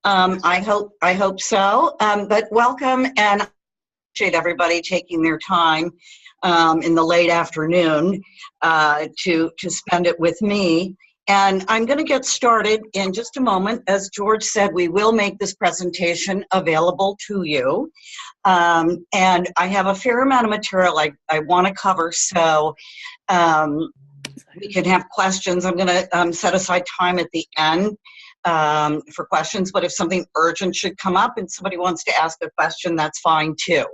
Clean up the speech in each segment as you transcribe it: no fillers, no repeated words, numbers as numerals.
I hope so. But welcome, and I appreciate everybody taking their time in the late afternoon to spend it with me. And I'm going to get started in just a moment. As George said, we will make this presentation available to you. And I have a fair amount of material I want to cover, so we can have questions. I'm going to set aside time at the end for questions, but if something urgent should come up and somebody wants to ask a question, that's fine too.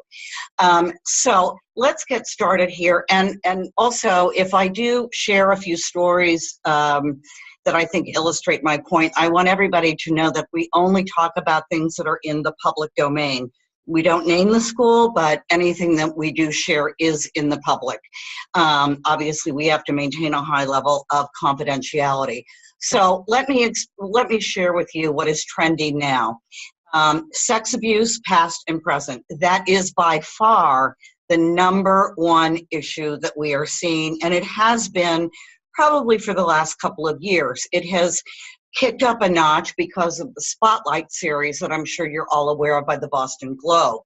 So let's get started here. And also, if I do share a few stories that I think illustrate my point, I want everybody to know that we only talk about things that are in the public domain. We don't name the school, but anything that we do share is in the public. Obviously, we have to maintain a high level of confidentiality. So let me share with you what is trending now. Sex abuse, past and present. That is by far the #1 issue that we are seeing, and it has been probably for the last couple of years. It has kicked up a notch because of the Spotlight series that I'm sure you're all aware of by the Boston Globe.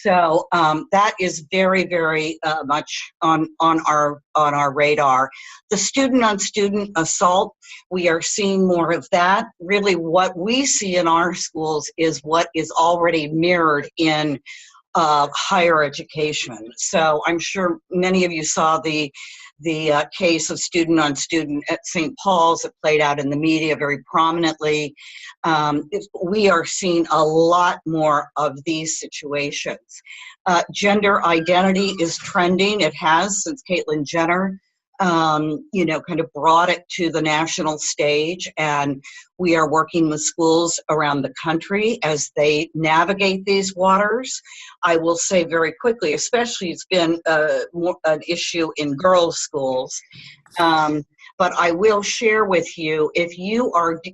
So that is very, very much on our radar. The student-on-student assault, we are seeing more of that. Really what we see in our schools is what is already mirrored in higher education. So I'm sure many of you saw the case of student-on-student at St. Paul's that played out in the media very prominently. We are seeing a lot more of these situations. Gender identity is trending. It has since Caitlyn Jenner kind of brought it to the national stage, and we are working with schools around the country as they navigate these waters. I will say very quickly, especially it's been an issue in girls' schools, but I will share with you, if you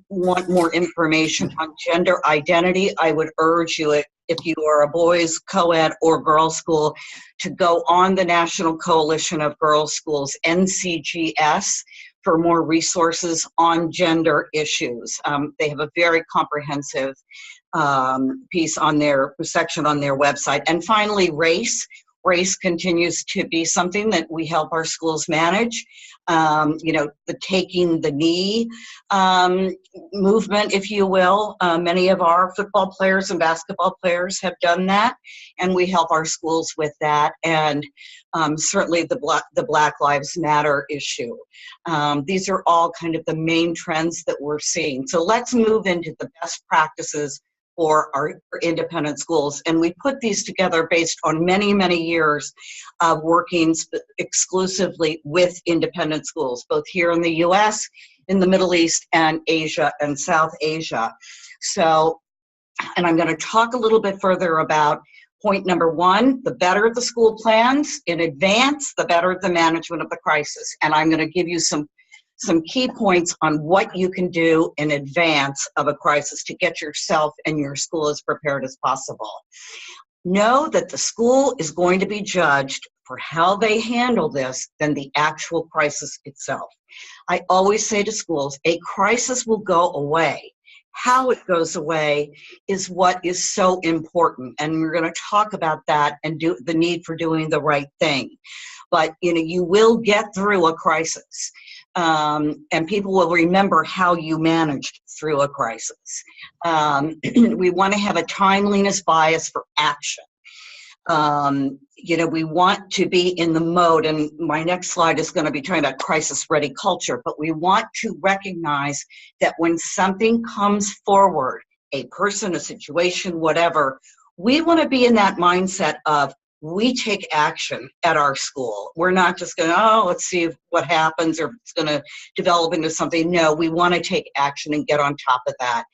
want more information on gender identity, I would urge you, if you are a boys' co-ed or girls' school, to go on the National Coalition of Girls' Schools, NCGS, for more resources on gender issues. They have a very comprehensive piece on their section on their website. And finally, race. Race continues to be something that we help our schools manage. The taking the knee movement, if you will. Many of our football players and basketball players have done that, and we help our schools with that. And certainly the Black Lives Matter issue. These are all kind of the main trends that we're seeing. So let's move into the best practices for our independent schools. And we put these together based on many, many years of working exclusively with independent schools, both here in the US, in the Middle East, and Asia and South Asia. So, and I'm going to talk a little bit further about point #1, the better the school plans in advance, the better the management of the crisis. And I'm going to give you some key points on what you can do in advance of a crisis to get yourself and your school as prepared as possible. Know that the school is going to be judged for how they handle this than the actual crisis itself. I always say to schools, a crisis will go away. How it goes away is what is so important, and we're going to talk about that and do the need for doing the right thing. But you will get through a crisis. And people will remember how you managed through a crisis. We want to have a timeliness bias for action. We want to be in the mode, and my next slide is going to be talking about crisis-ready culture, but we want to recognize that when something comes forward, a person, a situation, whatever, we want to be in that mindset of, we take action at our school. We're not just going, let's see what happens, or it's going to develop into something. No, we want to take action and get on top of that.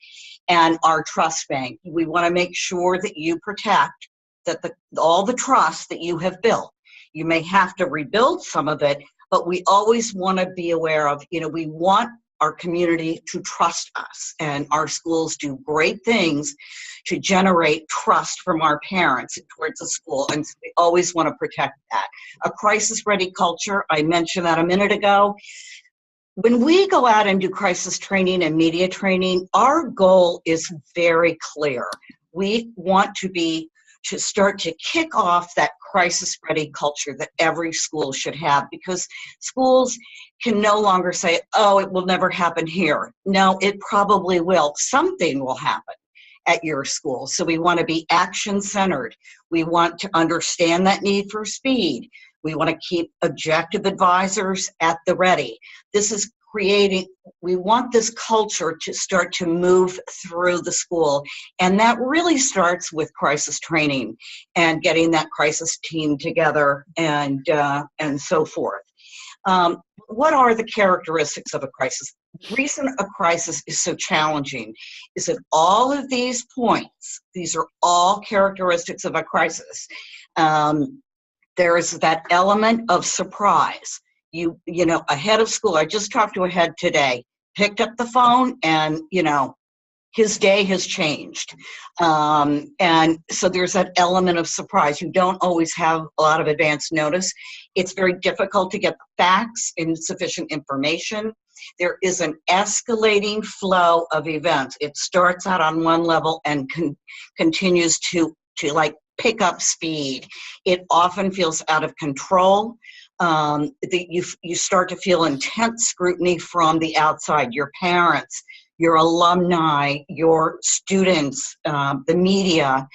And our trust bank, we want to make sure that you protect that all the trust that you have built. You may have to rebuild some of it, but we always want to be aware of, we want our community to trust us, and our schools do great things to generate trust from our parents towards the school, and so we always want to protect that. A crisis-ready culture, I mentioned that a minute ago. when we go out and do crisis training and media training, our goal is very clear. We want to start to kick off that crisis-ready culture that every school should have, because schools can no longer say, oh, it will never happen here. No, it probably will. Something will happen at your school. So we want to be action-centered. We want to understand that need for speed. We want to keep objective advisors at the ready. This is we want this culture to start to move through the school. And that really starts with crisis training and getting that crisis team together and so forth. What are the characteristics of a crisis? The reason a crisis is so challenging is that all of these points, these are all characteristics of a crisis. There is that element of surprise. You know, a head of school, I just talked to a head today, picked up the phone and, you know, his day has changed. And so there's that element of surprise. You don't always have a lot of advance notice. It's very difficult to get facts and sufficient information. There is an escalating flow of events. It starts out on one level and continues to like pick up speed. It often feels out of control. You start to feel intense scrutiny from the outside, your parents, your alumni, your students, the media.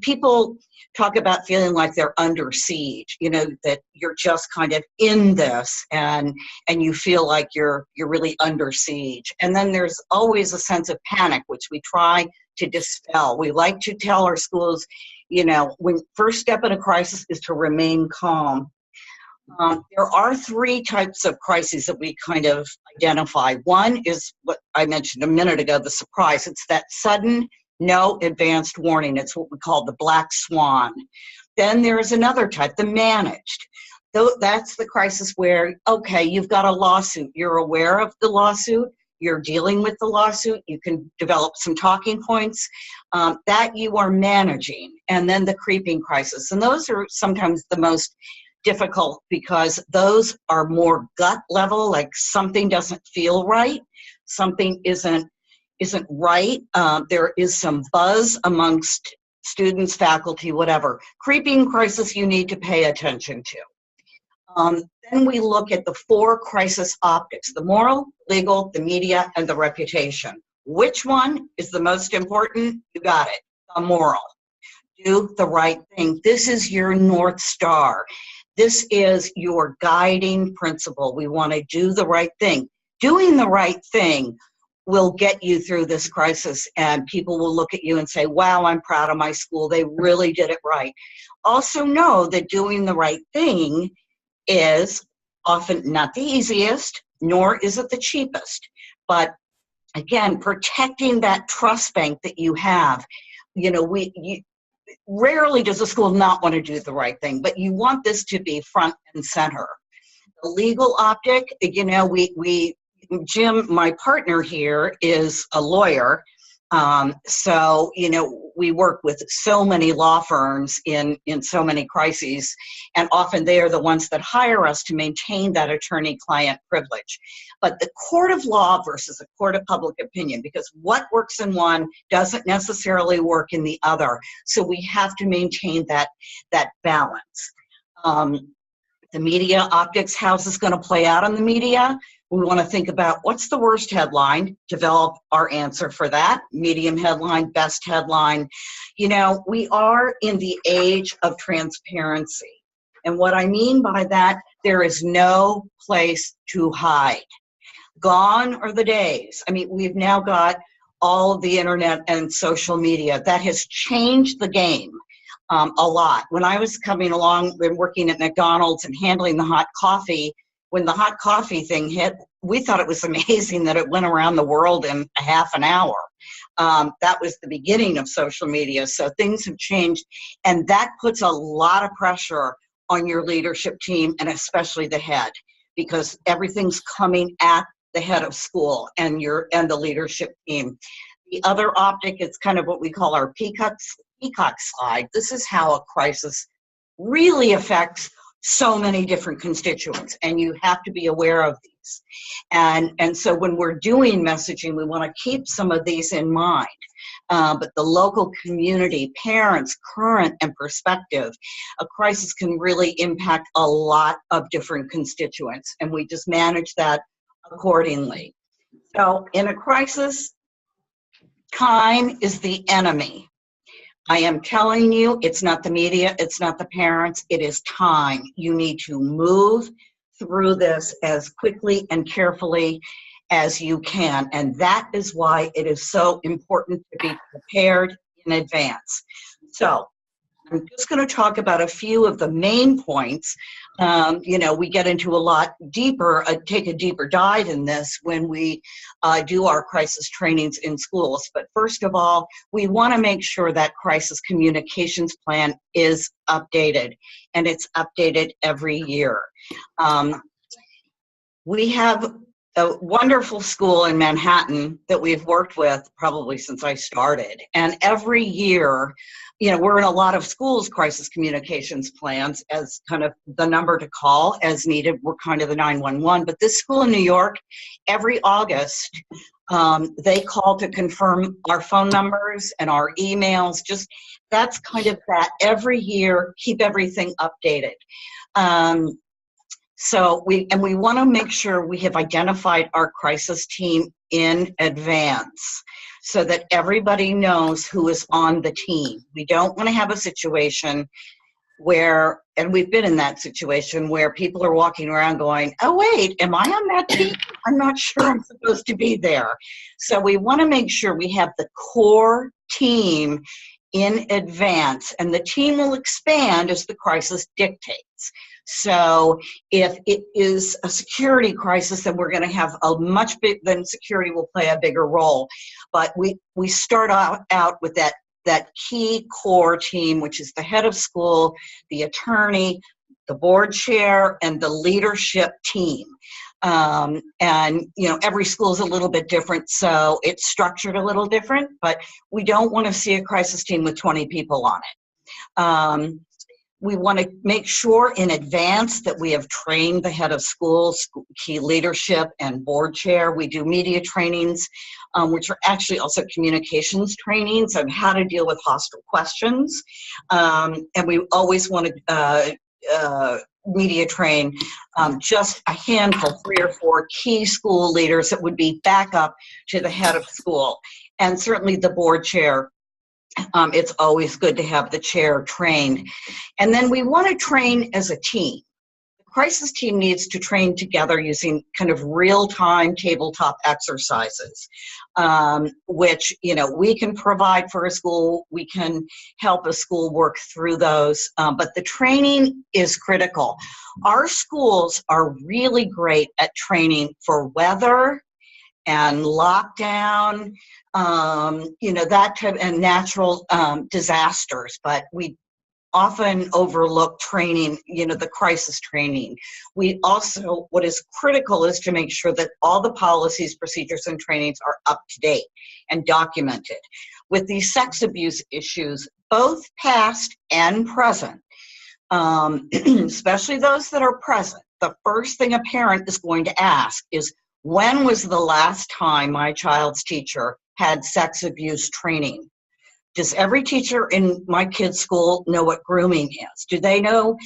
People talk about feeling like they're under siege, you know, that you're just kind of in this and you feel like you're really under siege. And then there's always a sense of panic, which we try to dispel. We like to tell our schools, you know, when first step in a crisis is to remain calm. There are three types of crises that we kind of identify. One is what I mentioned a minute ago, the surprise. It's that sudden, no advanced warning. It's what we call the black swan. Then there's another type, the managed. That's the crisis where, okay, you've got a lawsuit. You're aware of the lawsuit. You're dealing with the lawsuit. You can develop some talking points that you are managing. And then the creeping crisis. And those are sometimes the most difficult because those are more gut level, like something doesn't feel right, something isn't right. There is some buzz amongst students, faculty, whatever. Creeping crisis you need to pay attention to. Then we look at the four crisis optics: the moral, legal, the media, and the reputation. Which one is the most important? You got it, the moral. Do the right thing. This is your North Star. This is your guiding principle. We want to do the right thing. Doing the right thing will get you through this crisis, and people will look at you and say, wow, I'm proud of my school. They really did it right. Also know that doing the right thing is often not the easiest, nor is it the cheapest. But again, protecting that trust bank that you have, you know, rarely does a school not want to do the right thing, but you want this to be front and center. The legal optic, you know, Jim, my partner here, is a lawyer. So, you know, we work with so many law firms in so many crises, and often they are the ones that hire us to maintain that attorney-client privilege. But the court of law versus a court of public opinion, because what works in one doesn't necessarily work in the other. So we have to maintain that balance. The media optics, how's this going to play out on the media? We want to think about what's the worst headline, develop our answer for that, medium headline, best headline. You know, we are in the age of transparency. And what I mean by that, there is no place to hide. Gone are the days. I mean, we've now got all of the internet and social media. That has changed the game a lot. When I was coming along and working at McDonald's and handling the hot coffee, when the hot coffee thing hit, we thought it was amazing that it went around the world in a half an hour. That was the beginning of social media. So things have changed, and that puts a lot of pressure on your leadership team, and especially the head, because everything's coming at the head of school and the leadership team. The other optic is kind of what we call our peacock slide. This is how a crisis really affects so many different constituents, and you have to be aware of these. And so when we're doing messaging, we want to keep some of these in mind. But the local community, parents, current and prospective, a crisis can really impact a lot of different constituents, and we just manage that accordingly. So in a crisis, time is the enemy. I am telling you, it's not the media, it's not the parents, it is time. You need to move through this as quickly and carefully as you can. And that is why it is so important to be prepared in advance. So I'm just going to talk about a few of the main points. We get into a lot deeper, take a deeper dive in this when we do our crisis trainings in schools. But first of all, we want to make sure that crisis communications plan is updated, and it's updated every year. We have a wonderful school in Manhattan that we've worked with probably since I started. And every year, we're in a lot of schools' crisis communications plans as kind of the number to call as needed. We're kind of the 911. But this school in New York, every August, they call to confirm our phone numbers and our emails. Just that's kind of that every year, keep everything updated. So we want to make sure we have identified our crisis team in advance so that everybody knows who is on the team. We don't want to have a situation where, and we've been in that situation, where people are walking around going, oh wait, am I on that team? I'm not sure I'm supposed to be there. So we want to make sure we have the core team in advance, and the team will expand as the crisis dictates. So if it is a security crisis, then we're going to have then security will play a bigger role. But we start out with that key core team, which is the head of school, the attorney, the board chair, and the leadership team. Every school is a little bit different, so it's structured a little different, but we don't want to see a crisis team with 20 people on it. We want to make sure in advance that we have trained the head of school, key leadership, and board chair. We do media trainings, which are actually also communications trainings on how to deal with hostile questions. And we always want to media train just a handful, 3 or 4 key school leaders that would be backup to the head of school. And certainly the board chair. It's always good to have the chair trained. And then we want to train as a team. The crisis team needs to train together using kind of real-time tabletop exercises, which, we can provide for a school. We can help a school work through those, but the training is critical. Our schools are really great at training for weather and lockdown, that type, and natural disasters, but we often overlook training, the crisis training. We also, what is critical is to make sure that all the policies, procedures, and trainings are up to date and documented. With these sex abuse issues, both past and present, especially those that are present, the first thing a parent is going to ask is, when was the last time my child's teacher had sex abuse training? Does every teacher in my kid's school know what grooming is? Do they know,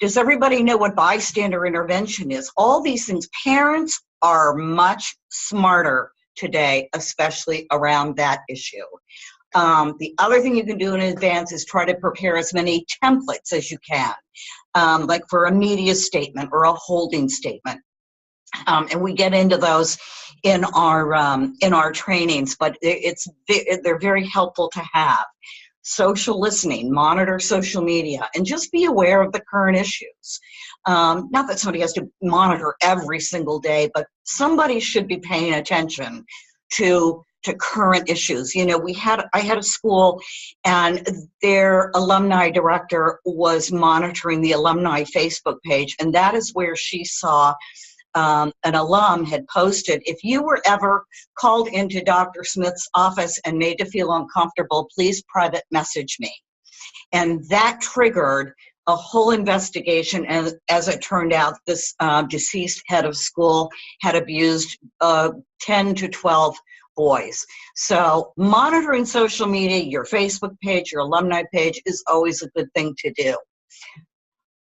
does everybody know what bystander intervention is? All these things. Parents are much smarter today, especially around that issue. The other thing you can do in advance is try to prepare as many templates as you can, like for a media statement or a holding statement. And we get into those in our trainings, but they're very helpful to have. Social listening, monitor social media, and just be aware of the current issues. Not that somebody has to monitor every single day, but somebody should be paying attention to current issues. I had a school, and their alumni director was monitoring the alumni Facebook page, and that is where she saw an alum had posted, if you were ever called into Dr. Smith's office and made to feel uncomfortable, please private message me. And that triggered a whole investigation, and as it turned out, this deceased head of school had abused 10 to 12 boys. So monitoring social media, your Facebook page, your alumni page is always a good thing to do.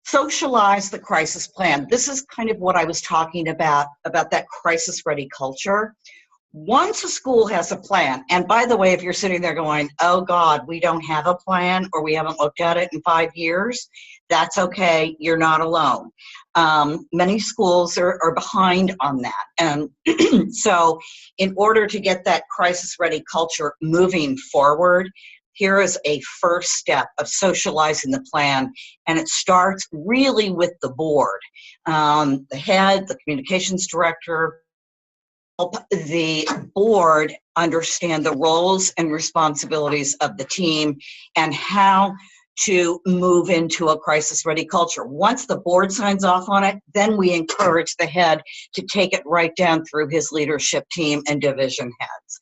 Socialize the crisis plan. This is kind of what I was talking about that crisis-ready culture. Once a school has a plan, and by the way, if you're sitting there going, oh God, we don't have a plan, or we haven't looked at it in 5 years, that's okay, you're not alone. Many schools are behind on that. And so in order to get that crisis-ready culture moving forward, here is a first step of socializing the plan, and it starts really with the board. The head, the communications director, help the board understand the roles and responsibilities of the team and how to move into a crisis-ready culture. Once the board signs off on it, then we encourage the head to take it right down through his leadership team and division heads.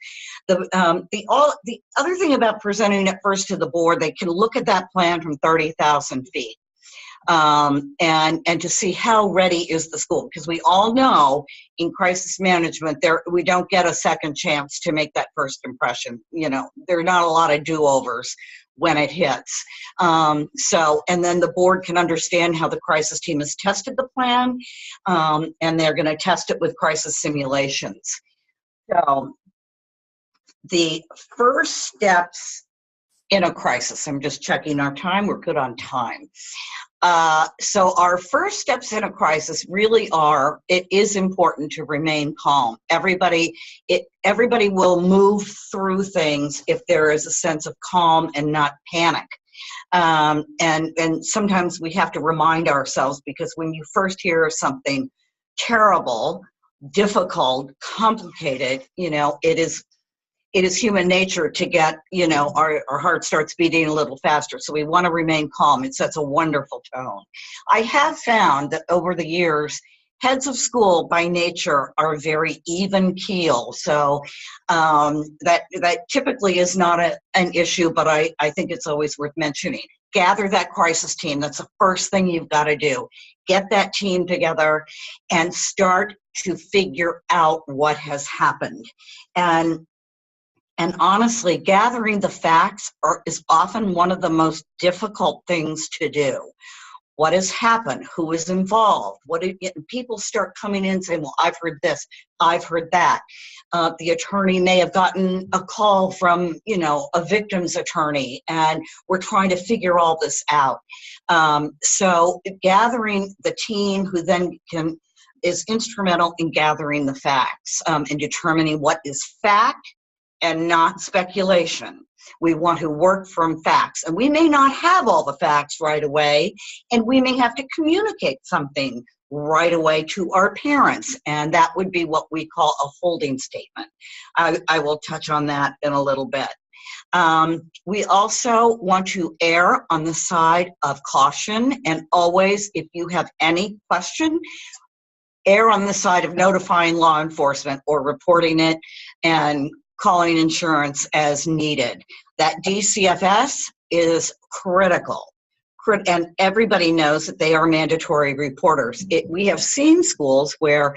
The other thing about presenting it first to the board, they can look at that plan from 30,000 feet. And to see how ready is the school, because we all know in crisis management we don't get a second chance to make that first impression. You know, there are not a lot of do-overs when it hits. And then the board can understand how the crisis team has tested the plan, and they're going to test it with crisis simulations. So the first steps in a crisis, I'm just checking our time, we're good on time. So our first steps in a crisis really are, it is important to remain calm. Everybody will move through things if there is a sense of calm and not panic. And sometimes we have to remind ourselves, because when you first hear something terrible, difficult, complicated, you know, it is human nature to get, you know, our heart starts beating a little faster. So we want to remain calm. It sets a wonderful tone. I have found that over the years, heads of school by nature are very even keel. So that typically is not an issue, but I think it's always worth mentioning. Gather that crisis team. That's the first thing you've got to do. Get that team together and start to figure out what has happened. And honestly, gathering the facts is often one of the most difficult things to do. What has happened? Who is involved? People start coming in saying, well, I've heard this, I've heard that. The attorney may have gotten a call from, you know, a victim's attorney, and we're trying to figure all this out. So gathering the team who then is instrumental in gathering the facts and determining what is fact and not speculation. We want to work from facts, and we may not have all the facts right away, and we may have to communicate something right away to our parents, and that would be what we call a holding statement. I will touch on that in a little bit. We also want to err on the side of caution, and always, if you have any question, err on the side of notifying law enforcement or reporting it and calling insurance as needed. That DCFS is critical. And everybody knows that they are mandatory reporters. We have seen schools where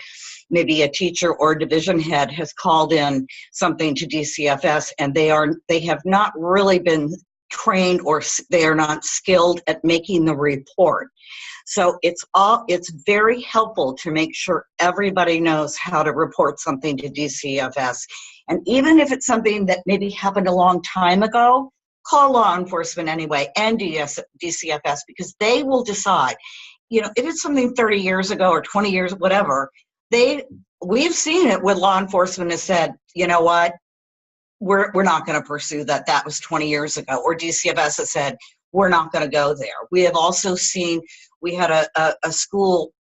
maybe a teacher or division head has called in something to DCFS, and they have not really been trained, or they are not skilled at making the report. So it's very helpful to make sure everybody knows how to report something to DCFS. And even if it's something that maybe happened a long time ago, call law enforcement anyway and DCFS, because they will decide. You know, if it's something 30 years ago or 20 years, whatever, we've seen it with law enforcement has said, you know what, we're not going to pursue that. That was 20 years ago. Or DCFS has said, we're not going to go there. We have also seen, we had a school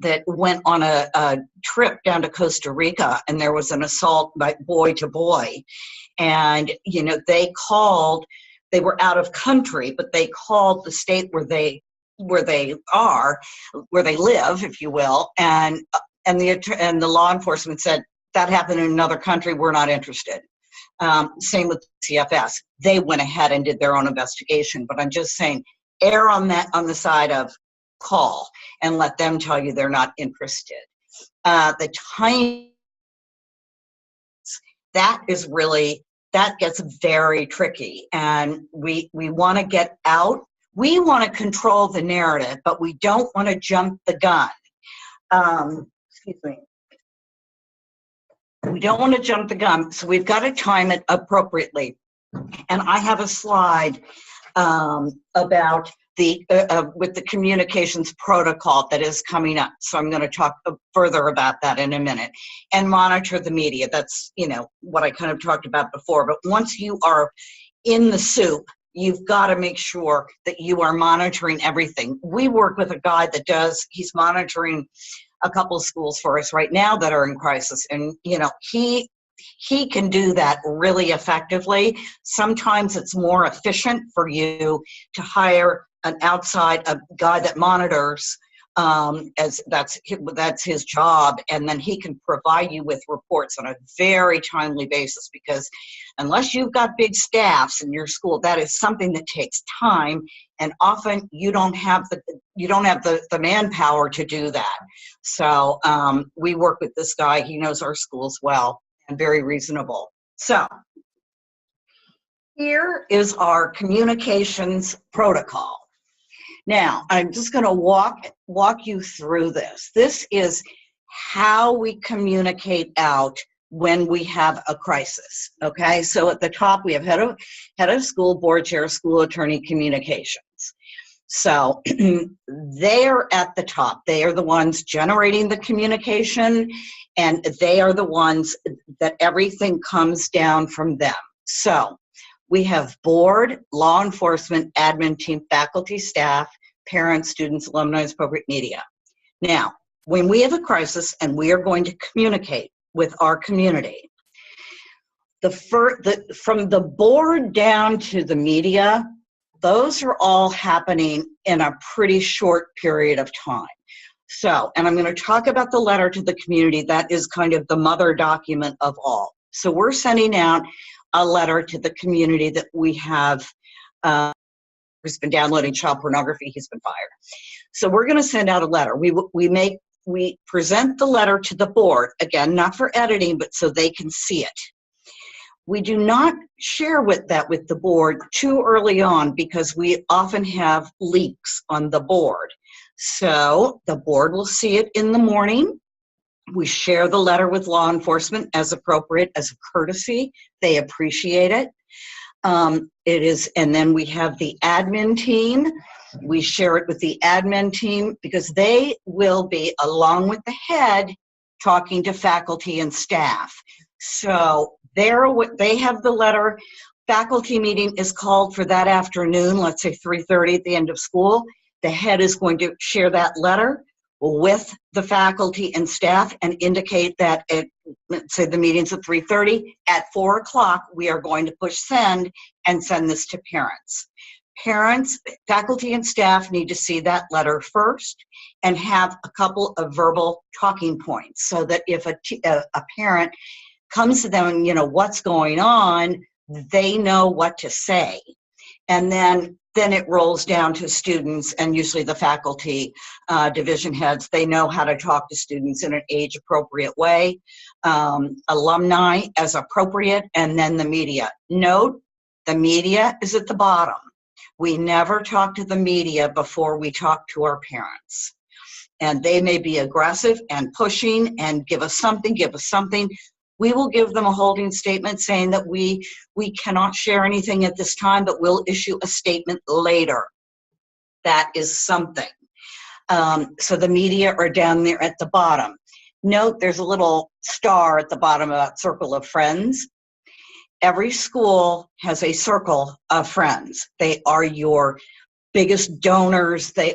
that went on a trip down to Costa Rica, and there was an assault by boy to boy. And, you know, they were out of country, but they called the state where they live, if you will. And the law enforcement said, that happened in another country, we're not interested. Same with CFS. They went ahead and did their own investigation, but I'm just saying, err on the side of call and let them tell you they're not interested. The time, that gets very tricky, and we want to get out. We want to control the narrative, but we don't want to jump the gun. Excuse me. We don't want to jump the gun, so we've got to time it appropriately. And I have a slide about with the communications protocol that is coming up. So I'm going to talk further about that in a minute. And monitor the media. That's, what I kind of talked about before. But once you are in the soup, you've got to make sure that you are monitoring everything. We work with a guy he's monitoring a couple of schools for us right now that are in crisis. And, he can do that really effectively. Sometimes it's more efficient for you to hire a guy that monitors, as that's his job, and then he can provide you with reports on a very timely basis, because unless you've got big staffs in your school, that is something that takes time, and often you don't have the manpower to do that. So we work with this guy. He knows our schools well and very reasonable. So here is our communications protocol. Now, I'm just going to walk you through this. This is how we communicate out when we have a crisis, okay? So at the top, we have head of school, board chair, school attorney, communications. So they're at the top. They are the ones generating the communication, and they are the ones that everything comes down from them. So we have board, law enforcement, admin team, faculty, staff, parents, students, alumni, appropriate media. Now, when we have a crisis and we are going to communicate with our community, from the board down to the media, those are all happening in a pretty short period of time. So, and I'm going to talk about the letter to the community. That is kind of the mother document of all. So we're sending out a letter to the community that we have, who's been downloading child pornography, he's been fired. So we're going to send out a letter. We present the letter to the board, again, not for editing, but so they can see it. We do not share with the board too early on, because we often have leaks on the board. So the board will see it in the morning. We share the letter with law enforcement as appropriate, as a courtesy. They appreciate it. And then we have the admin team. We share it with the admin team, because they will be, along with the head, talking to faculty and staff. So they have the letter. Faculty meeting is called for that afternoon, let's say 3:30 at the end of school. The head is going to share that letter with the faculty and staff and indicate that let's say the meeting's at 3:30, at 4 o'clock, we are going to push send and send this to parents. Parents, faculty, and staff need to see that letter first and have a couple of verbal talking points, so that if a parent comes to them and, what's going on, they know what to say. And then it rolls down to students, and usually the faculty division heads, they know how to talk to students in an age-appropriate way, alumni as appropriate, and then the media. Note, the media is at the bottom. We never talk to the media before we talk to our parents. And they may be aggressive and pushing and give us something. We will give them a holding statement saying that we cannot share anything at this time, but we'll issue a statement later. That is something. So the media are down there at the bottom. Note, there's a little star at the bottom of that circle of friends. Every school has a circle of friends. They are your biggest donors. They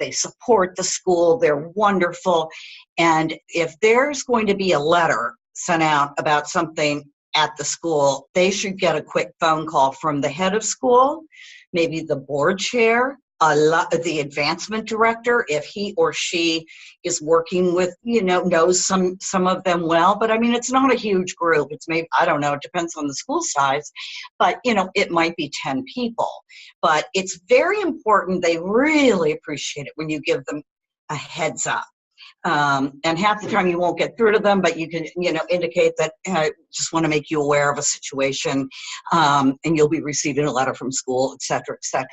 support the school. They're wonderful. And if there's going to be a letter sent out about something at the school, they should get a quick phone call from the head of school, maybe the board chair, the advancement director, if he or she is working with, knows some of them well. But I mean, it's not a huge group. It's maybe, I don't know, it depends on the school size, but it might be 10 people. But it's very important. They really appreciate it when you give them a heads up. And half the time you won't get through to them, but you can, indicate that I just want to make you aware of a situation, and you'll be receiving a letter from school, et cetera, et cetera.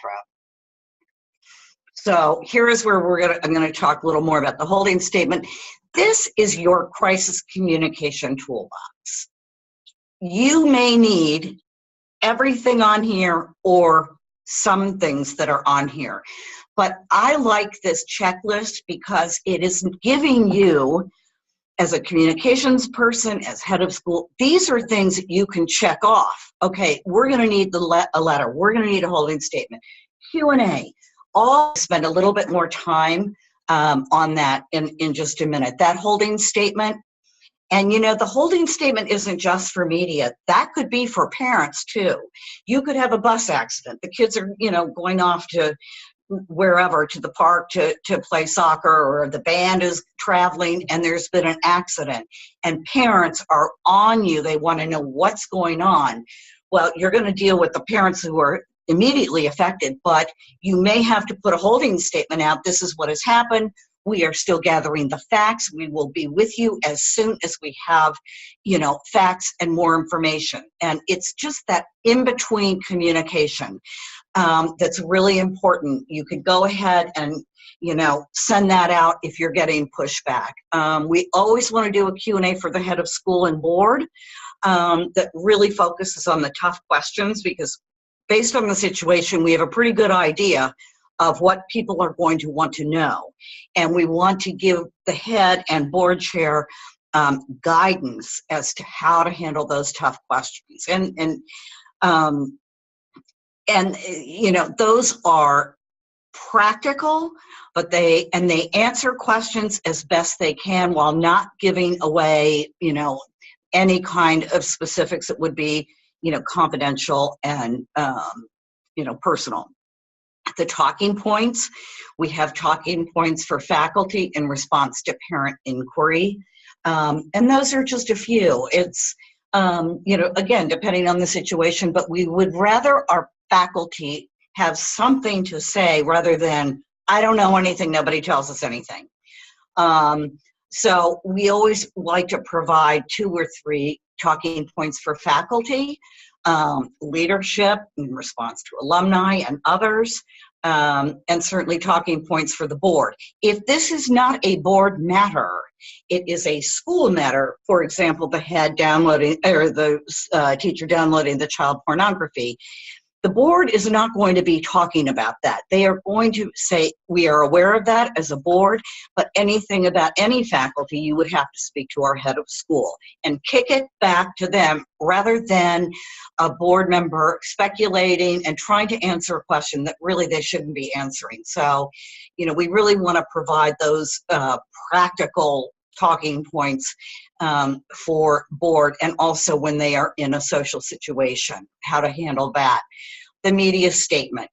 So here is where I'm going to talk a little more about the holding statement. This is your crisis communication toolbox. You may need everything on here or some things that are on here. But I like this checklist because it is giving you, as a communications person, as head of school, these are things that you can check off. Okay, we're going to need a letter. We're going to need a holding statement. Q&A. I'll spend a little bit more time on that in just a minute. That holding statement, and the holding statement isn't just for media. That could be for parents too. You could have a bus accident. The kids are, going off to wherever, to the park to play soccer, or the band is traveling and there's been an accident, and parents are on you. They want to know what's going on. Well, you're going to deal with the parents who are immediately affected, but you may have to put a holding statement out. This is what has happened. We are still gathering the facts. We will be with you as soon as we have, facts and more information. And it's just that in-between communication that's really important. You could go ahead and, send that out if you're getting pushback. We always want to do a Q&A for the head of school and board that really focuses on the tough questions, because based on the situation, we have a pretty good idea of what people are going to want to know. And we want to give the head and board chair guidance as to how to handle those tough questions. And those are practical, but they answer questions as best they can while not giving away, any kind of specifics that would be, confidential and, personal. The talking points, we have talking points for faculty in response to parent inquiry. And those are just a few. It's, again, depending on the situation, but we would rather our faculty have something to say rather than, I don't know anything, nobody tells us anything. So we always like to provide 2 or 3 talking points for faculty, leadership in response to alumni and others, and certainly talking points for the board. If this is not a board matter, it is a school matter, for example, the head downloading, or the teacher downloading the child pornography, the board is not going to be talking about that. They are going to say, we are aware of that as a board, but anything about any faculty, you would have to speak to our head of school and kick it back to them, rather than a board member speculating and trying to answer a question that really they shouldn't be answering. So, we really want to provide those practical talking points for board, and also when they are in a social situation, how to handle that. The media statement.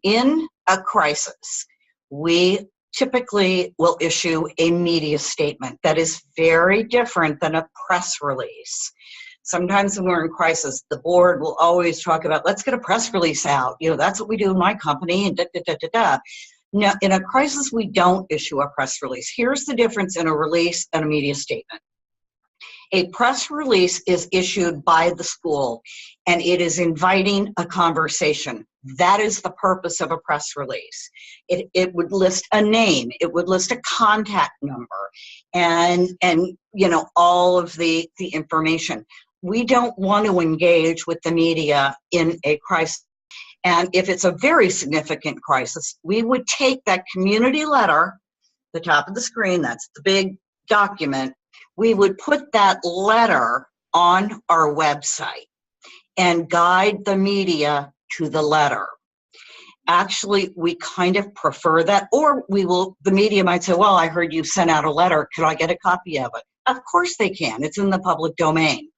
In a crisis, we typically will issue a media statement that is very different than a press release. Sometimes when we're in crisis, the board will always talk about, let's get a press release out. That's what we do in my company, and da, da, da, da, da. Now, in a crisis, we don't issue a press release. Here's the difference in a release and a media statement. A press release is issued by the school, and it is inviting a conversation. That is the purpose of a press release. It would list a name, it would list a contact number, and all of the information. We don't want to engage with the media in a crisis. And if it's a very significant crisis, we would take that community letter, the top of the screen, that's the big document, we would put that letter on our website and guide the media to the letter. Actually, we kind of prefer that, or the media might say, well, I heard you sent out a letter, could I get a copy of it? Of course they can, it's in the public domain.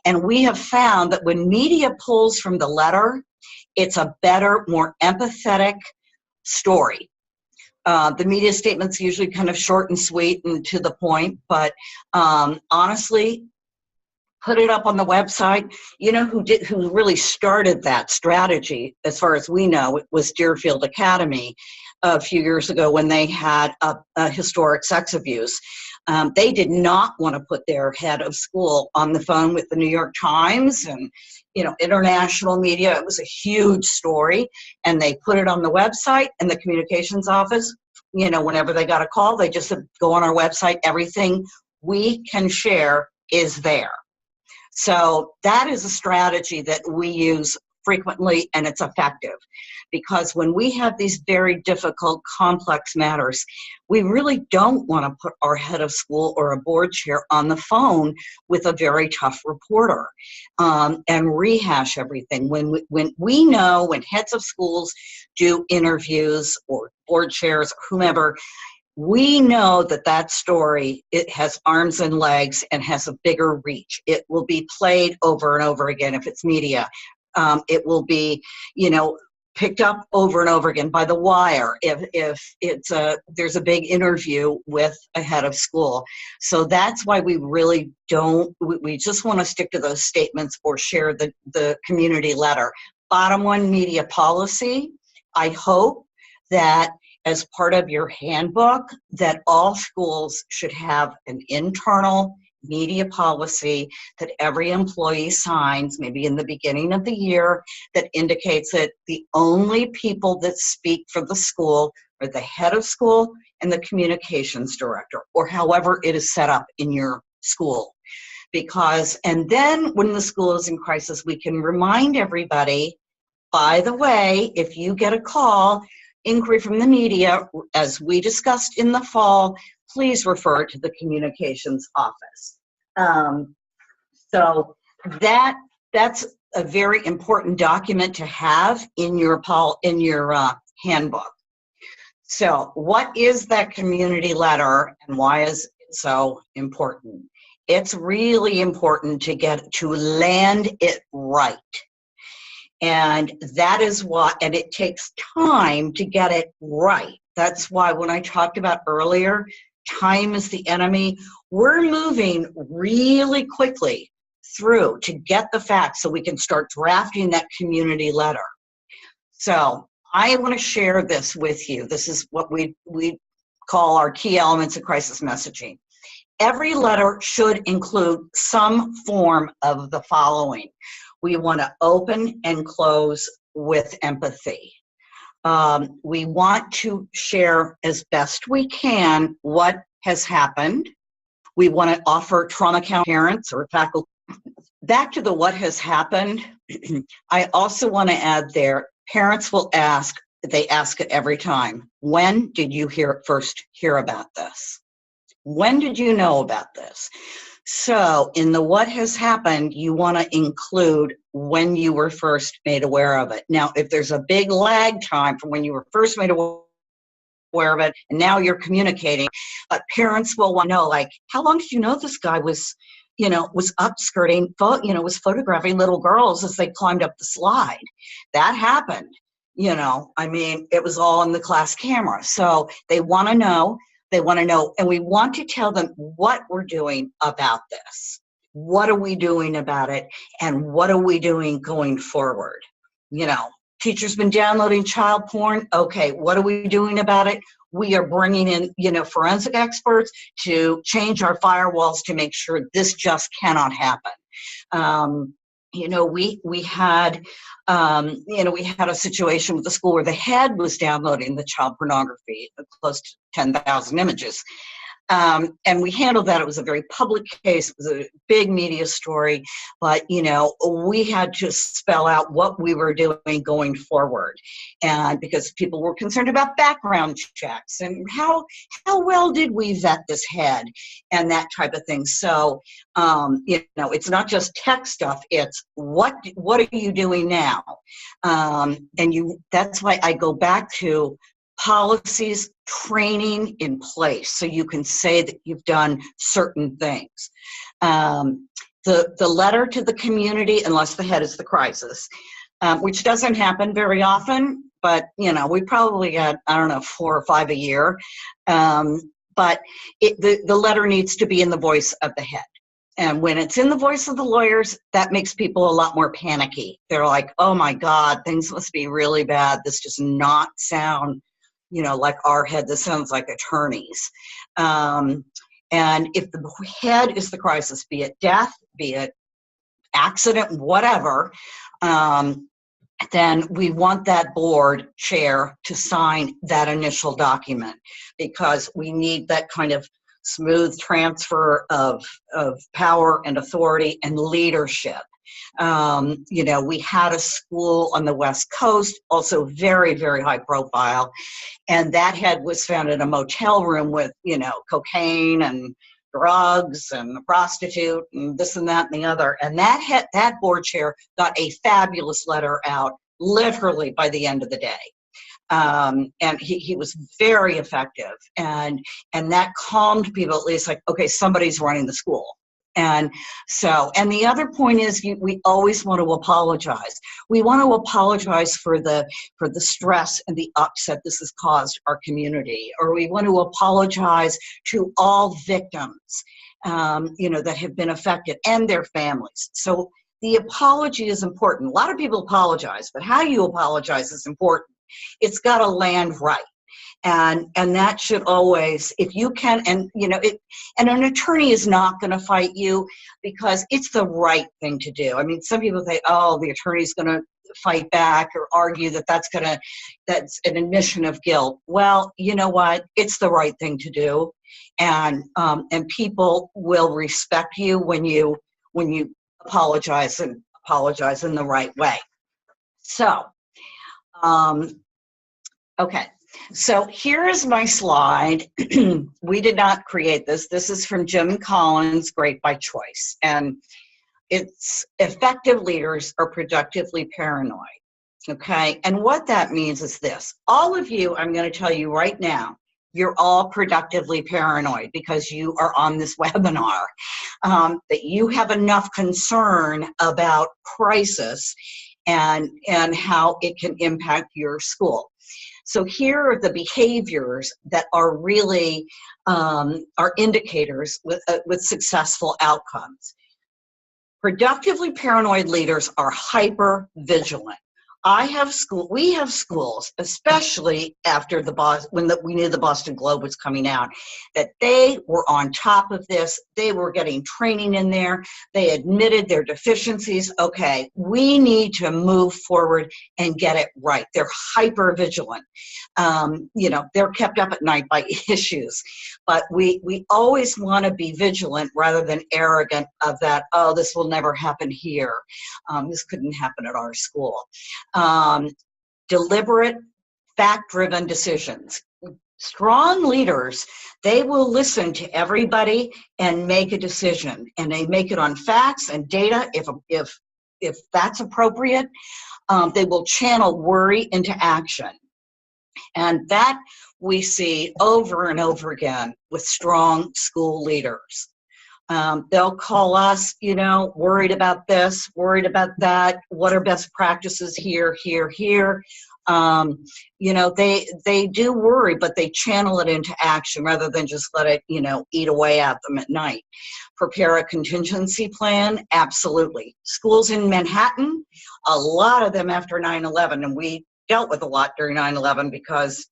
And we have found that when media pulls from the letter, it's a better, more empathetic story. The media statement's usually kind of short and sweet and to the point, but honestly, put it up on the website. You know who really started that strategy, as far as we know, it was Deerfield Academy a few years ago when they had a historic sex abuse. They did not want to put their head of school on the phone with the New York Times and, you know, international media. It was a huge story, and they put it on the website, and the communications office, you know, whenever they got a call, they just said, go on our website. Everything we can share is there. So that is a strategy that we use frequently, and it's effective, because when we have these very difficult, complex matters, we really don't want to put our head of school or a board chair on the phone with a very tough reporter and rehash everything. When we know when heads of schools do interviews, or board chairs, or whomever, we know that that story, it has arms and legs and has a bigger reach. It will be played over and over again if it's media. It will be, you know, picked up over and over again by The Wire if it's there's a big interview with a head of school. So that's why we really don't, we just want to stick to those statements or share the community letter. Bottom one, media policy. I hope that as part of your handbook, that all schools should have an internal media policy that every employee signs, maybe in the beginning of the year, that indicates that the only people that speak for the school are the head of school and the communications director, or however it is set up in your school. Because, and then when the school is in crisis, we can remind everybody, by the way, if you get a call, inquiry from the media, as we discussed in the fall, please refer to the communications office. So that's a very important document to have in your handbook. So what is that community letter, and why is it so important? It's really important to land it right. And that is why, and it takes time to get it right. That's why when I talked about earlier, time is the enemy. We're moving really quickly through to get the facts so we can start drafting that community letter. So I want to share this with you. This is what we call our key elements of crisis messaging. Every letter should include some form of the following. We want to open and close with empathy. We want to share as best we can what has happened. We want to offer trauma counseling parents or faculty. Back to the what has happened, I also want to add there, parents will ask, they ask it every time, when did you first hear about this? When did you know about this? So in the what has happened, you want to include when you were first made aware of it. Now, if there's a big lag time from when you were first made aware of it and now you're communicating, but parents will want to know, like, how long did you know this guy was upskirting, was photographing little girls as they climbed up the slide? That happened. I mean, it was all on the class camera. So they want to know. And we want to tell them what we're doing about this. What are we doing about it? And what are we doing going forward? Teachers been downloading child porn. Okay, what are we doing about it? We are bringing in, forensic experts to change our firewalls to make sure this just cannot happen. We had a situation with the school where the head was downloading the child pornography, close to 10,000 images. And we handled that. It was a very public case. It was a big media story, but, we had to spell out what we were doing going forward. And because people were concerned about background checks and how well did we vet this head and that type of thing. So, it's not just tech stuff. It's what are you doing now? That's why I go back to policies, training in place, so you can say that you've done certain things. The letter to the community, unless the head is the crisis, which doesn't happen very often, but we probably get, I don't know, 4 or 5 a year. But the letter needs to be in the voice of the head. And when it's in the voice of the lawyers, that makes people a lot more panicky. They're like, oh my God, things must be really bad. This does not sound, like our head. This sounds like attorneys. And if the head is the crisis, be it death, be it accident, whatever, then we want that board chair to sign that initial document, because we need that kind of smooth transfer of power and authority and leadership. We had a school on the West Coast, also very, very high profile, and that head was found in a motel room with, cocaine and drugs and a prostitute and this and that and the other. And that board chair got a fabulous letter out literally by the end of the day. And he was very effective, and that calmed people, at least, like, okay, somebody's running the school. And the other point is, we always want to apologize. We want to apologize for the stress and the upset this has caused our community, or we want to apologize to all victims, that have been affected, and their families. So the apology is important. A lot of people apologize, but how you apologize is important. It's got to land right. And that should always, if you can, and an attorney is not going to fight you because it's the right thing to do. I mean, some people say, oh, the attorney's going to fight back or argue that's an admission of guilt. Well, you know what? It's the right thing to do. And people will respect you when you apologize in the right way. So, okay. So here is my slide. We did not create this. This is from Jim Collins' Great by Choice. And it's effective leaders are productively paranoid. Okay. And what that means is this. All of you, I'm going to tell you right now, you're all productively paranoid because you are on this webinar, that you have enough concern about crisis and how it can impact your school. So here are the behaviors that are really are indicators with successful outcomes. Productively paranoid leaders are hyper vigilant. We have schools, especially after we knew the Boston Globe was coming out, that they were on top of this. They were getting training in there. They admitted their deficiencies. Okay, we need to move forward and get it right. They're hyper vigilant. They're kept up at night by issues, but we always want to be vigilant rather than arrogant of that, oh, this will never happen here. This couldn't happen at our school. Deliberate, fact-driven decisions. Strong leaders, they will listen to everybody and make a decision, and they make it on facts and data if that's appropriate. They will channel worry into action. And that we see over and over again with strong school leaders. They'll call us, worried about this, worried about that. What are best practices here? They do worry, but they channel it into action rather than just let it, eat away at them at night. Prepare a contingency plan, absolutely. Schools in Manhattan, a lot of them after 9/11, and we dealt with a lot during 9/11 because,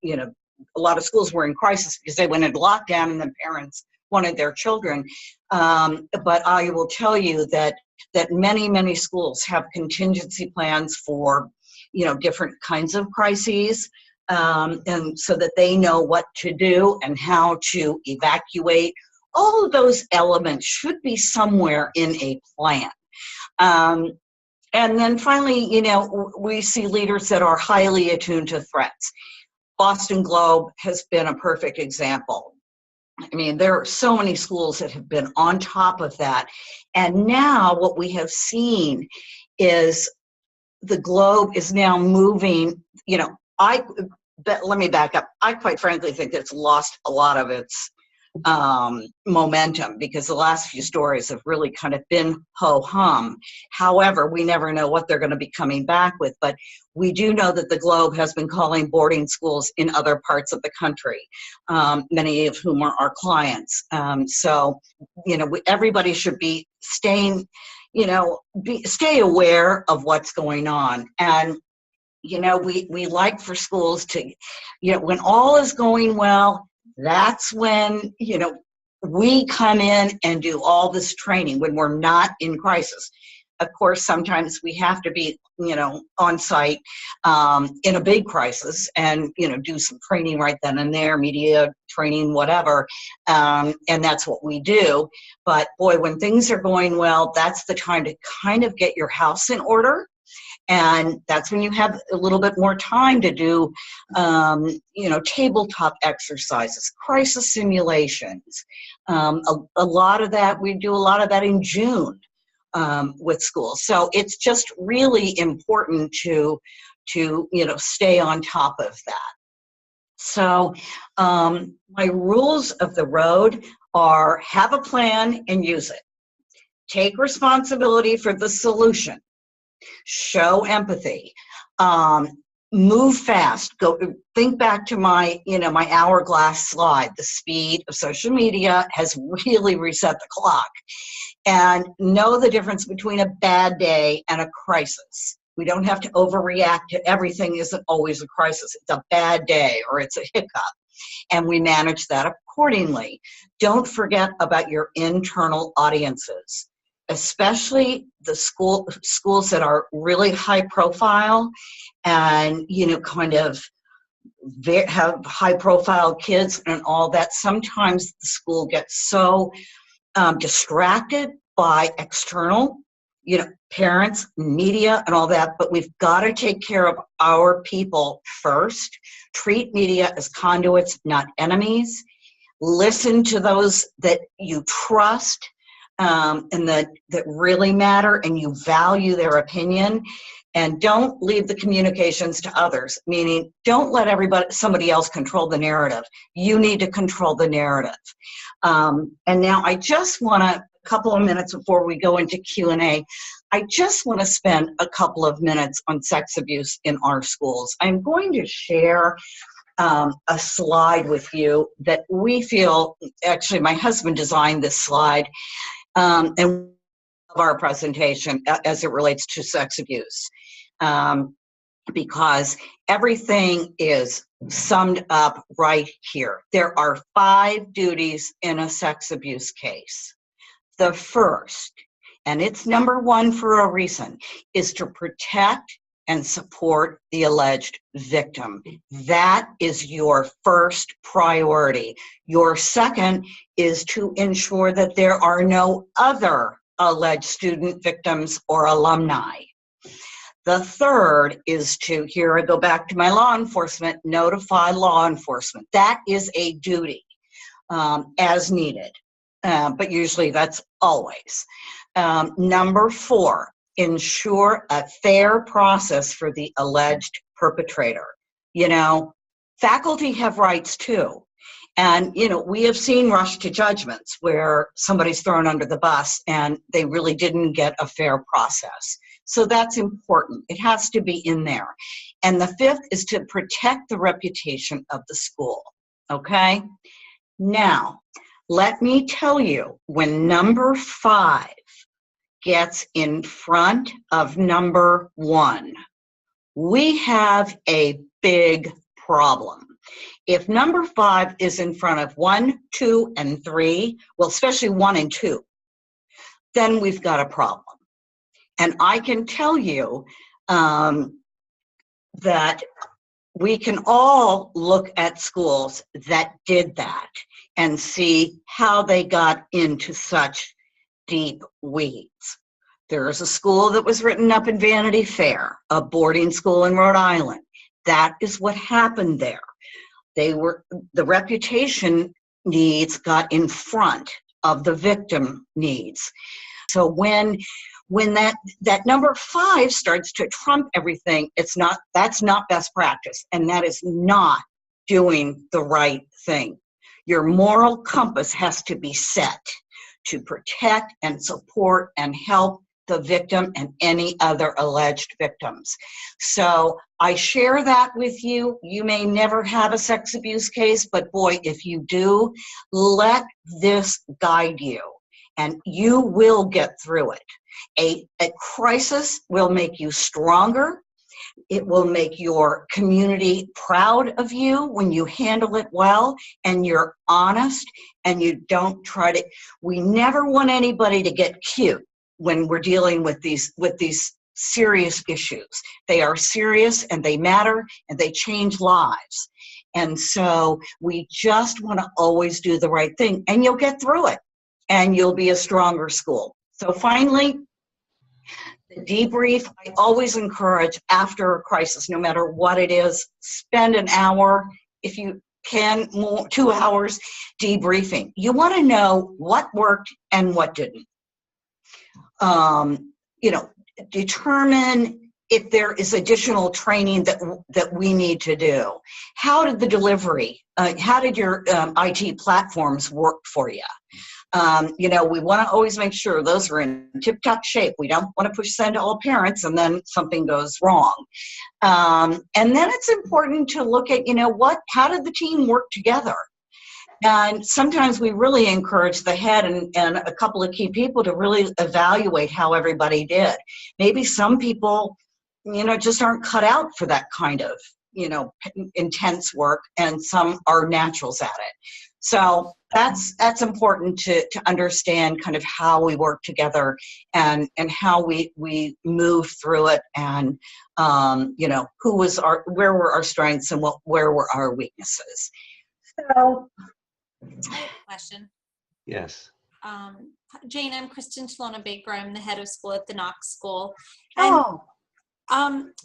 a lot of schools were in crisis because they went into lockdown and then parents wanted their children. But I will tell you that many, many schools have contingency plans for, different kinds of crises, and so that they know what to do and how to evacuate. All of those elements should be somewhere in a plan. And then finally, we see leaders that are highly attuned to threats. Boston Globe has been a perfect example. I mean, there are so many schools that have been on top of that. And now what we have seen is the Globe is now moving, let me back up. I quite frankly think it's lost a lot of its momentum, because the last few stories have really kind of been ho-hum. However, we never know what they're going to be coming back with, but we do know that the Globe has been calling boarding schools in other parts of the country, many of whom are our clients. So, everybody should be staying, stay aware of what's going on. And we like for schools to, when all is going well, that's when, we come in and do all this training when we're not in crisis. Of course, sometimes we have to be, on site in a big crisis and, do some training right then and there, media training, whatever. And that's what we do. But boy, when things are going well, that's the time to kind of get your house in order. And that's when you have a little bit more time to do, tabletop exercises, crisis simulations. A lot of that, we do a lot of that in June with schools. So it's just really important to stay on top of that. So my rules of the road are: have a plan and use it. Take responsibility for the solution. Show empathy. Move fast. Think back to my hourglass slide. The speed of social media has really reset the clock. And know the difference between a bad day and a crisis. We don't have to overreact to everything. Isn't always a crisis. It's a bad day or it's a hiccup. And we manage that accordingly. Don't forget about your internal audiences, especially the schools that are really high profile and, kind of have high profile kids and all that. Sometimes the school gets so distracted by external, parents, media, and all that, but we've got to take care of our people first. Treat media as conduits, not enemies. Listen to those that you trust and that really matter and you value their opinion. And don't leave the communications to others, meaning don't let somebody else control the narrative. You need to control the narrative. And now I just want a couple of minutes before we go into Q&A, I just want to spend a couple of minutes on sex abuse in our schools. I'm going to share a slide with you that we feel, actually my husband designed this slide, and of our presentation as it relates to sex abuse, because everything is summed up right here. There are 5 duties in a sex abuse case. The first, and it's number 1 for a reason, is to protect and support the alleged victim. That is your first priority. Your second is to ensure that there are no other alleged student victims or alumni. The third is to, here I go back to my law enforcement, notify law enforcement. That is a duty as needed, but usually that's always. Number 4, ensure a fair process for the alleged perpetrator. Faculty have rights too. And, we have seen rush to judgments where somebody's thrown under the bus and they really didn't get a fair process. So that's important. It has to be in there. And the 5th is to protect the reputation of the school. Okay? Now, let me tell you, when number 5 gets in front of number 1, we have a big problem. If number 5 is in front of 1, 2, and 3, well, especially 1 and 2, then we've got a problem. And I can tell you that we can all look at schools that did that and see how they got into such deep weeds. There is a school that was written up in Vanity Fair, a boarding school in Rhode Island. That is what happened there. The reputation needs got in front of the victim needs. So when that number 5 starts to trump everything, that's not best practice, and that is not doing the right thing. Your moral compass has to be set to protect and support and help the victim and any other alleged victims. So I share that with you. You may never have a sex abuse case, but boy, if you do, let this guide you and you will get through it. A crisis will make you stronger. It will make your community proud of you when you handle it well and you're honest and you don't try to. We never want anybody to get cute when we're dealing with these serious issues. They are serious and they matter and they change lives. And so we just want to always do the right thing, and you'll get through it and you'll be a stronger school. So finally, the debrief. I always encourage after a crisis, no matter what it is, spend an hour, if you can, 2 hours debriefing. You want to know what worked and what didn't. Determine if there is additional training that we need to do. How did the delivery, how did your IT platforms work for you? We want to always make sure those are in tip-top shape. We don't want to push send to all parents and then something goes wrong. And then it's important to look at, how did the team work together? And sometimes we really encourage the head and a couple of key people to really evaluate how everybody did. Maybe some people, just aren't cut out for that kind of, intense work, and some are naturals at it. So that's important to understand kind of how we work together and how we move through it, and where were our strengths and where were our weaknesses. So I have a question. Yes. Jane, I'm Kristen Tolona Baker. I'm the head of school at the Knox School. And,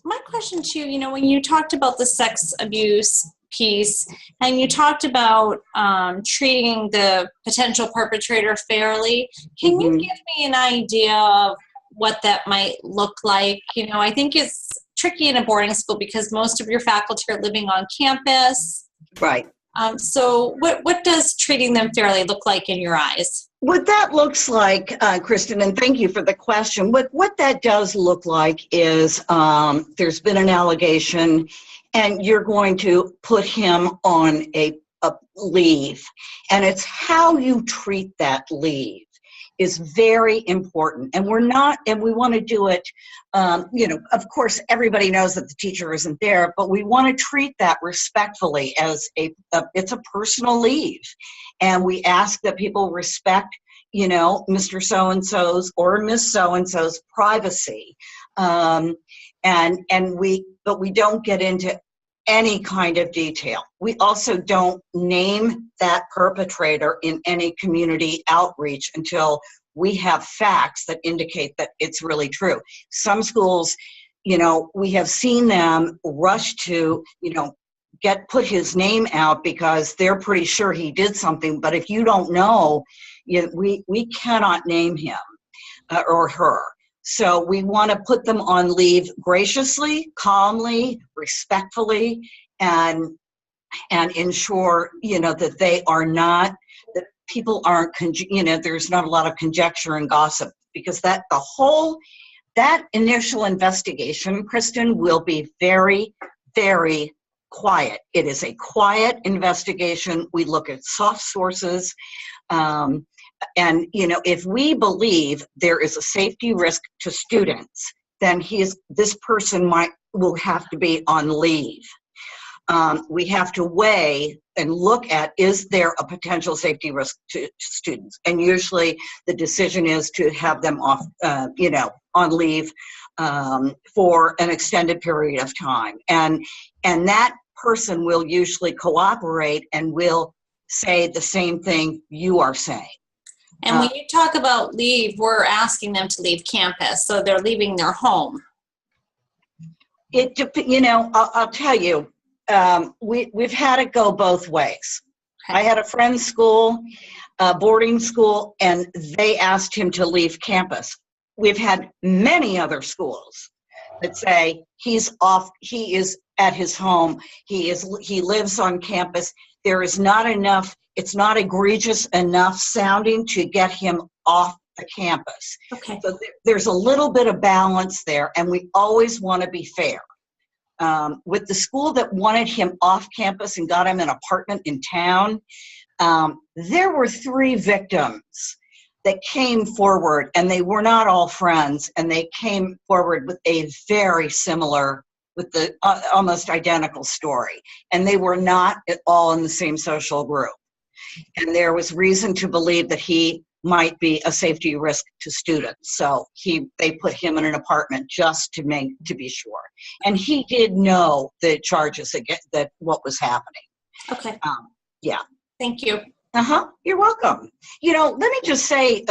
my question to you, when you talked about the sex abuse piece and you talked about treating the potential perpetrator fairly, can you give me an idea of what that might look like? I think it's tricky in a boarding school because most of your faculty are living on campus. Right. So what does treating them fairly look like in your eyes? What that looks like, Kristen, and thank you for the question, what that does look like is there's been an allegation and you're going to put him on a leave. And it's how you treat that leave is very important. And we want to do it, of course, everybody knows that the teacher isn't there, but we want to treat that respectfully as it's a personal leave. And we ask that people respect, Mr. So-and-so's or Miss So-and-so's privacy. But we don't get into any kind of detail. We also don't name that perpetrator in any community outreach until we have facts that indicate that it's really true. Some schools, we have seen them rush to, put his name out because they're pretty sure he did something. But if you don't know, we cannot name him or her. So we want to put them on leave graciously, calmly, respectfully, and ensure, that they are not, that people aren't, there's not a lot of conjecture and gossip, because that initial investigation, Kristen, will be very, very quiet. It is a quiet investigation. We look at soft sources. And, if we believe there is a safety risk to students, then this person will have to be on leave. We have to weigh and look at, is there a potential safety risk to students? And usually the decision is to have them off, on leave for an extended period of time. And that person will usually cooperate and will say the same thing you are saying. And when you talk about leave, we're asking them to leave campus, so they're leaving their home. I'll tell you, we've had it go both ways. Okay. I had a friend's school, boarding school, and they asked him to leave campus. We've had many other schools that say he's off, he is at his home, he lives on campus. There is not enough it's not egregious enough sounding to get him off the campus. Okay. So there's a little bit of balance there, and we always want to be fair. With the school that wanted him off campus and got him an apartment in town, there were 3 victims that came forward, and they were not all friends, and they came forward with a very similar, with the almost identical story, and they were not at all in the same social group. And there was reason to believe that he might be a safety risk to students. So they put him in an apartment just to be sure. And he did know the charges that what was happening. Okay. Yeah. Thank you. You're welcome. Let me just say,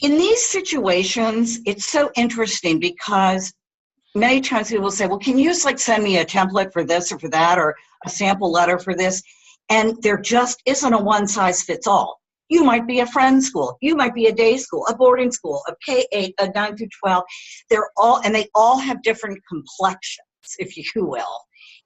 in these situations, it's so interesting because many times people say, well, can you just send me a template for this or for that, or a sample letter for this? And there just isn't a one size fits all. You might be a friend school, you might be a day school, a boarding school, a K-8, a 9 through 12. They all have different complexions, if you will.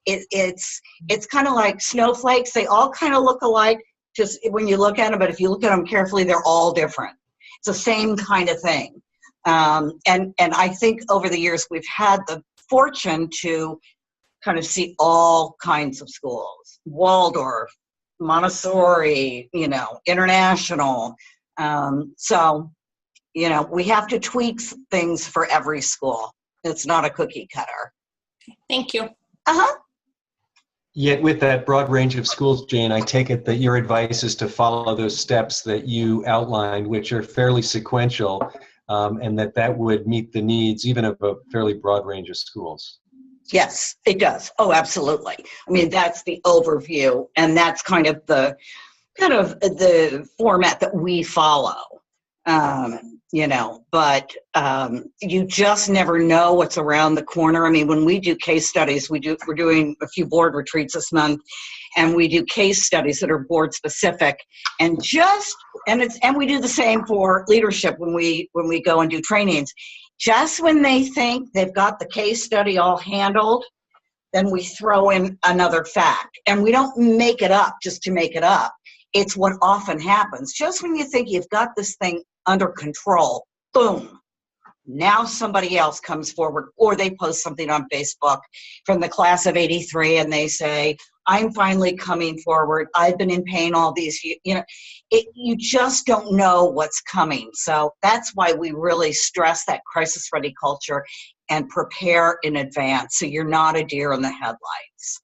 It's kind of like snowflakes. They all kind of look alike just when you look at them, but if you look at them carefully, they're all different. It's the same kind of thing. And I think over the years, we've had the fortune to kind of see all kinds of schools, Waldorf, Montessori, international. So, we have to tweak things for every school. It's not a cookie cutter. Thank you. Yet with that broad range of schools, Jane, I take it that your advice is to follow those steps that you outlined, which are fairly sequential, and that would meet the needs even of a fairly broad range of schools. Yes, it does. Oh, absolutely. I mean, that's the overview, and that's kind of the format that we follow. But you just never know what's around the corner. I mean, when we do case studies, we're doing a few board retreats this month, and we do case studies that are board specific, and we do the same for leadership when we go and do trainings. Just when they think they've got the case study all handled, then we throw in another fact. And we don't make it up just to make it up. It's what often happens. Just when you think you've got this thing under control, boom, now somebody else comes forward, or they post something on Facebook from the class of '83, and they say, I'm finally coming forward. I've been in pain all these years. You just don't know what's coming. So that's why we really stress that crisis-ready culture and prepare in advance, so you're not a deer in the headlights.